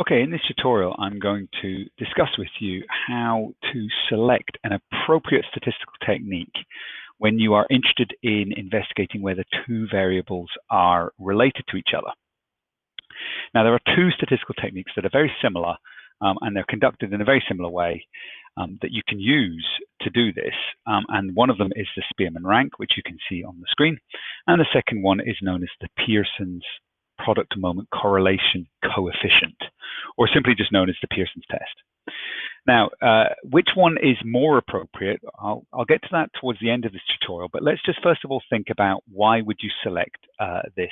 Okay, in this tutorial, I'm going to discuss with you how to select an appropriate statistical technique when you are interested in investigating whether two variables are related to each other. Now, there are two statistical techniques that are very similar, and they're conducted in a very similar way that you can use to do this. And one of them is the Spearman rank, which you can see on the screen. And the second one is known as the Pearson's product moment correlation coefficient, or simply just known as the Pearson's test. Now, which one is more appropriate? I'll get to that towards the end of this tutorial, but let's just first of all think about why would you select this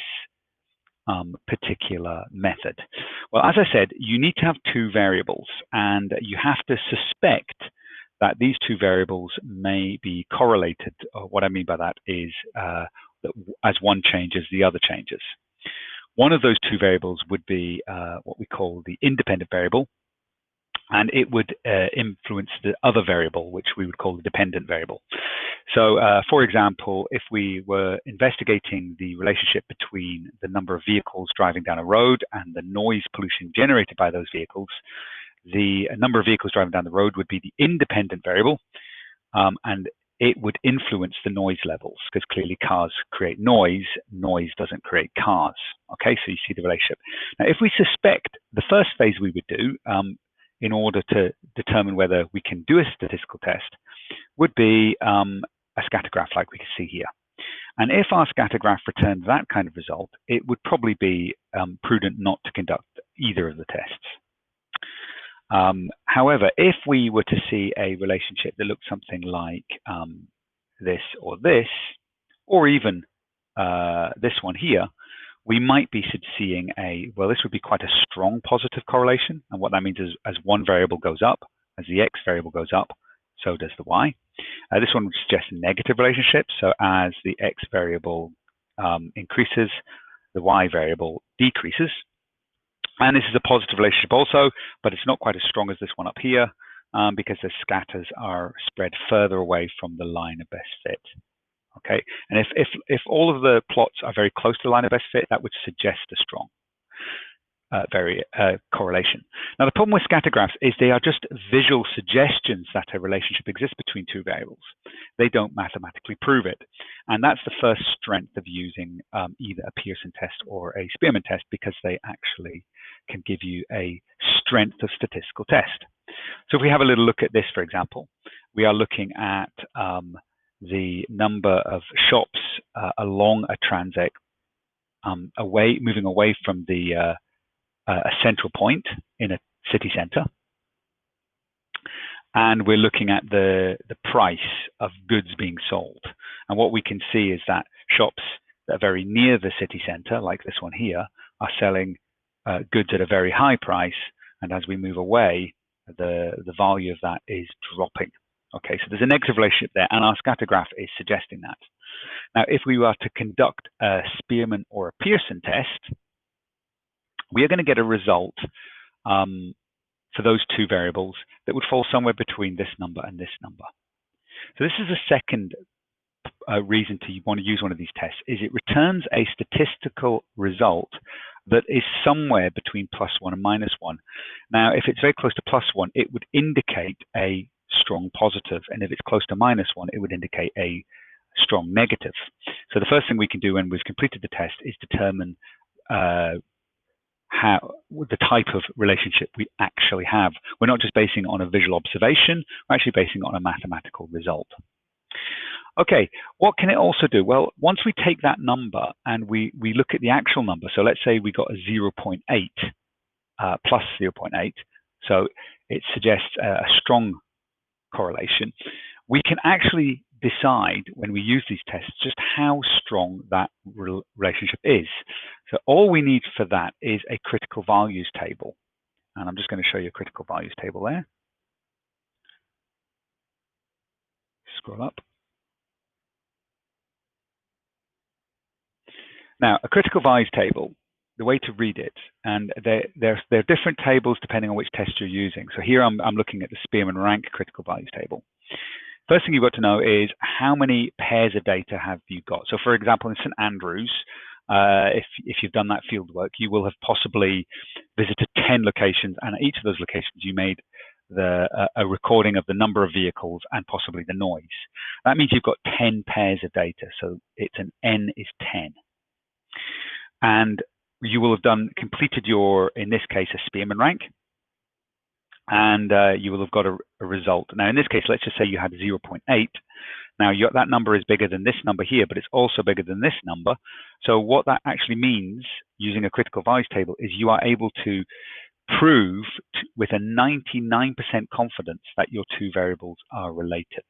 particular method. Well, as I said, you need to have two variables, and you have to suspect that these two variables may be correlated. What I mean by that is that as one changes, the other changes. One of those two variables would be what we call the independent variable, and it would influence the other variable, which we would call the dependent variable. So, for example, if we were investigating the relationship between the number of vehicles driving down a road and the noise pollution generated by those vehicles, the number of vehicles driving down the road would be the independent variable, and it would influence the noise levels, because clearly cars create noise, noise doesn't create cars. Okay, so you see the relationship. Now, if we suspect, the first phase we would do in order to determine whether we can do a statistical test would be a scatter graph like we can see here. And if our scatter graph returned that kind of result, it would probably be prudent not to conduct either of the tests. However, if we were to see a relationship that looked something like this, or even this one here, we might be seeing this would be quite a strong positive correlation. And what that means is as one variable goes up, as the X variable goes up, so does the Y. This one would suggest a negative relationship. So as the X variable increases, the Y variable decreases. And this is a positive relationship also, but it's not quite as strong as this one up here because the scatters are spread further away from the line of best fit. Okay, and if all of the plots are very close to the line of best fit, that would suggest a strong correlation. Now, the problem with scatter graphs is they are just visual suggestions that a relationship exists between two variables. They don't mathematically prove it. And that's the first strength of using either a Pearson test or a Spearman test, because they actually can give you a strength of statistical test. So if we have a little look at this, for example, we are looking at the number of shops along a transect moving away from a central point in a city center. And we're looking at the price of goods being sold. And what we can see is that shops that are very near the city center, like this one here, are selling goods at a very high price. And as we move away, the value of that is dropping. Okay, so there's a negative relationship there, and our scatter graph is suggesting that. Now, if we were to conduct a Spearman or a Pearson test, we are going to get a result for those two variables that would fall somewhere between this number and this number. So this is a second reason to want to use one of these tests, is it returns a statistical result that is somewhere between +1 and -1. Now, if it's very close to +1, it would indicate a strong positive, and if it's close to -1, it would indicate a strong negative. So the first thing we can do when we've completed the test is determine the type of relationship we actually have. We're not just basing it on a visual observation, we're actually basing it on a mathematical result. Okay, what can it also do? Well, once we take that number and we look at the actual number, so let's say we got a 0.8 plus 0.8, so it suggests a strong correlation. We can actually decide when we use these tests just how strong that relationship is. So all we need for that is a critical values table. And I'm just going to show you a critical values table there. Scroll up. Now, a critical values table, the way to read it, and there are different tables depending on which test you're using. So here I'm looking at the Spearman rank critical values table. First thing you've got to know is how many pairs of data have you got. So for example, in St. Andrews, if you've done that field work, you will have possibly visited 10 locations, and at each of those locations you made a recording of the number of vehicles and possibly the noise. That means you've got 10 pairs of data, so it's an N is 10. And you will have completed your, in this case, a Spearman rank, and you will have got a result. Now, in this case, let's just say you had 0.8. Now, that number is bigger than this number here, but it's also bigger than this number. So what that actually means, using a critical values table, is you are able to prove with a 99% confidence that your two variables are related.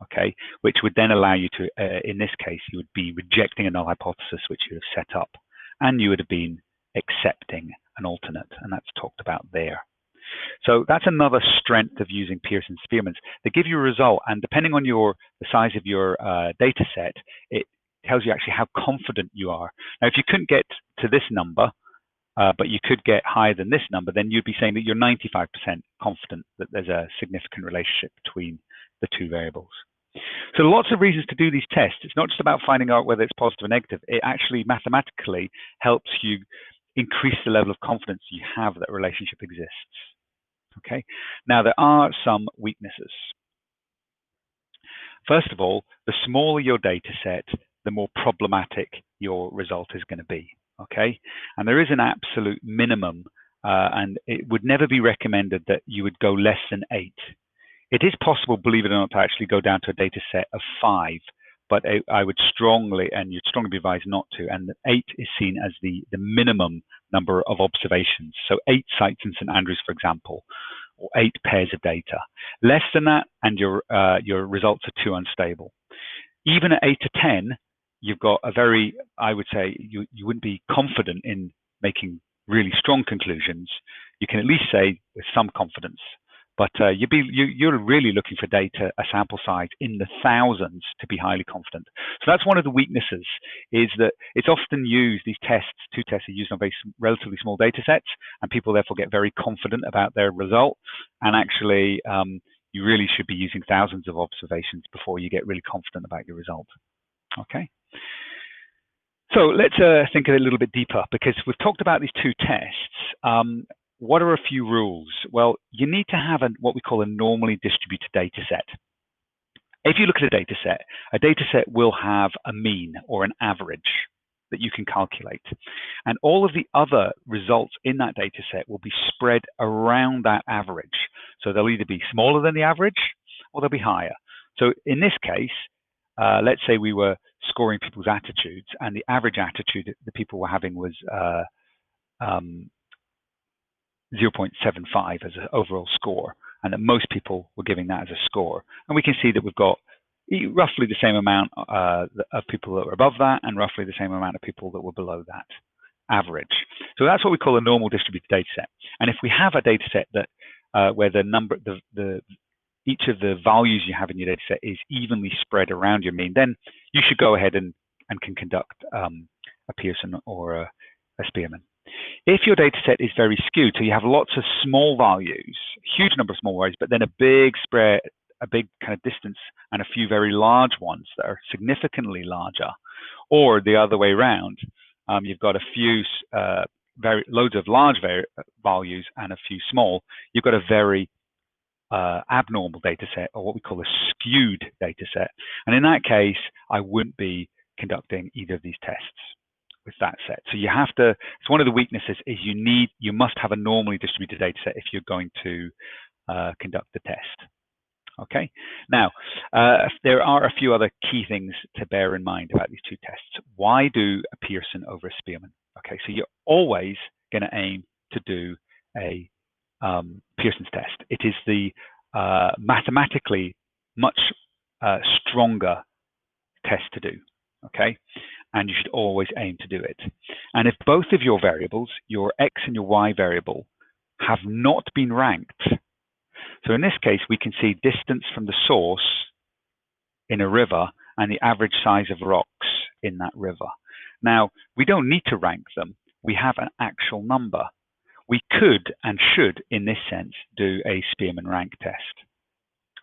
Okay, which would then allow you to, in this case, you would be rejecting a null hypothesis which you have set up, and you would have been accepting an alternate, and that's talked about there. So that's another strength of using Pearson Spearmans. They give you a result, and depending on the size of your data set, it tells you actually how confident you are. Now, if you couldn't get to this number, but you could get higher than this number, then you'd be saying that you're 95% confident that there's a significant relationship between the two variables. So lots of reasons to do these tests. It's not just about finding out whether it's positive or negative. It actually mathematically helps you increase the level of confidence you have that a relationship exists. Okay. Now, there are some weaknesses. First of all, the smaller your data set, the more problematic your result is going to be. Okay. And there is an absolute minimum, and it would never be recommended that you would go less than 8. It is possible, believe it or not, to actually go down to a data set of 5, but I would strongly, and you'd strongly be advised not to, and 8 is seen as the minimum number of observations. So 8 sites in St Andrews, for example, or 8 pairs of data. Less than that, and your results are too unstable. Even at 8 to 10, you've got a very, I would say, you wouldn't be confident in making really strong conclusions. You can at least say with some confidence. But you're really looking for data, a sample size in the thousands to be highly confident. So that's one of the weaknesses, is that it's often used, these tests, two tests are used on relatively small data sets, and people therefore get very confident about their result. And actually, you really should be using thousands of observations before you get really confident about your result. Okay. So let's think a little bit deeper, because we've talked about these two tests. What are a few rules? Well, you need to have what we call a normally distributed data set. If you look at a data set will have a mean or an average that you can calculate. And all of the other results in that data set will be spread around that average. So they'll either be smaller than the average or they'll be higher. So in this case, let's say we were scoring people's attitudes, and the average attitude that people were having was 0.75 as an overall score, and that most people were giving that as a score. And we can see that we've got roughly the same amount of people that were above that, and roughly the same amount of people that were below that average. So that's what we call a normal distributed data set. And if we have a data set that where each of the values you have in your data set is evenly spread around your mean, then you should go ahead and can conduct a Pearson or a Spearman. If your data set is very skewed, so you have lots of small values, huge number of small values, but then a big spread, a big kind of distance, and a few very large ones that are significantly larger, or the other way around, you've got a few loads of large values and a few small, you've got a very abnormal data set, or what we call a skewed data set. And in that case, I wouldn't be conducting either of these tests with that set. So you have to, it's one of the weaknesses is you must have a normally distributed data set if you're going to conduct the test. Okay. Now, there are a few other key things to bear in mind about these two tests. Why do a Pearson over a Spearman? Okay, so you're always going to aim to do a Pearson's test. It is the mathematically much stronger test to do. Okay, and you should always aim to do it. And if both of your variables, your x and your y variable, have not been ranked, so in this case, we can see distance from the source in a river and the average size of rocks in that river. Now, we don't need to rank them. We have an actual number. We could and should, in this sense, do a Spearman rank test.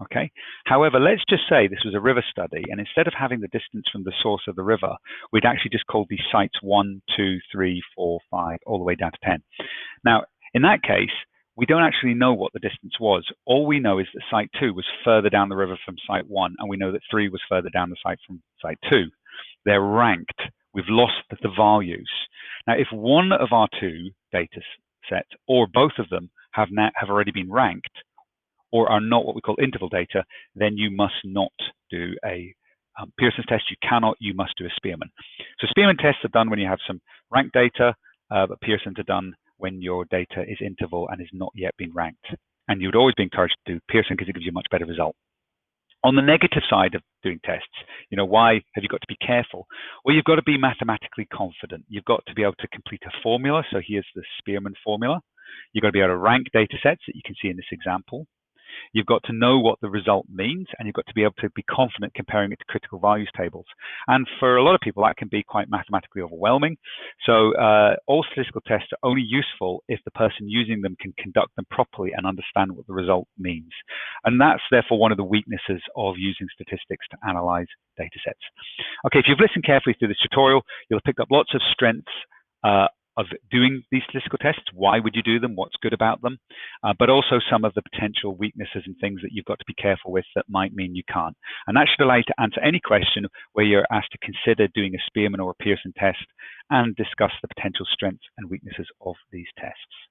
Okay. However, let's just say this was a river study, and instead of having the distance from the source of the river, we'd actually just called these sites 1, 2, 3, 4, 5, all the way down to 10. Now, in that case, we don't actually know what the distance was. All we know is that site 2 was further down the river from site 1, and we know that 3 was further down the site from site 2. They're ranked. We've lost the values. Now, if one of our two data sets or both of them have already been ranked, or are not what we call interval data, then you must not do a Pearson's test. You must do a Spearman. So Spearman tests are done when you have some ranked data, but Pearson's are done when your data is interval and has not yet been ranked. And you would always be encouraged to do Pearson because it gives you a much better result. On the negative side of doing tests, why have you got to be careful? Well, you've got to be mathematically confident. You've got to be able to complete a formula. So here's the Spearman formula. You've got to be able to rank data sets that you can see in this example. You've got to know what the result means, and you've got to be able to be confident comparing it to critical values tables. And for a lot of people, that can be quite mathematically overwhelming. So all statistical tests are only useful if the person using them can conduct them properly and understand what the result means. And that's therefore one of the weaknesses of using statistics to analyze data sets. Okay, if you've listened carefully through this tutorial, you'll have picked up lots of strengths of doing these statistical tests. Why would you do them? What's good about them? But also some of the potential weaknesses and things that you've got to be careful with that might mean you can't. And that should allow you to answer any question where you're asked to consider doing a Spearman or a Pearson test and discuss the potential strengths and weaknesses of these tests.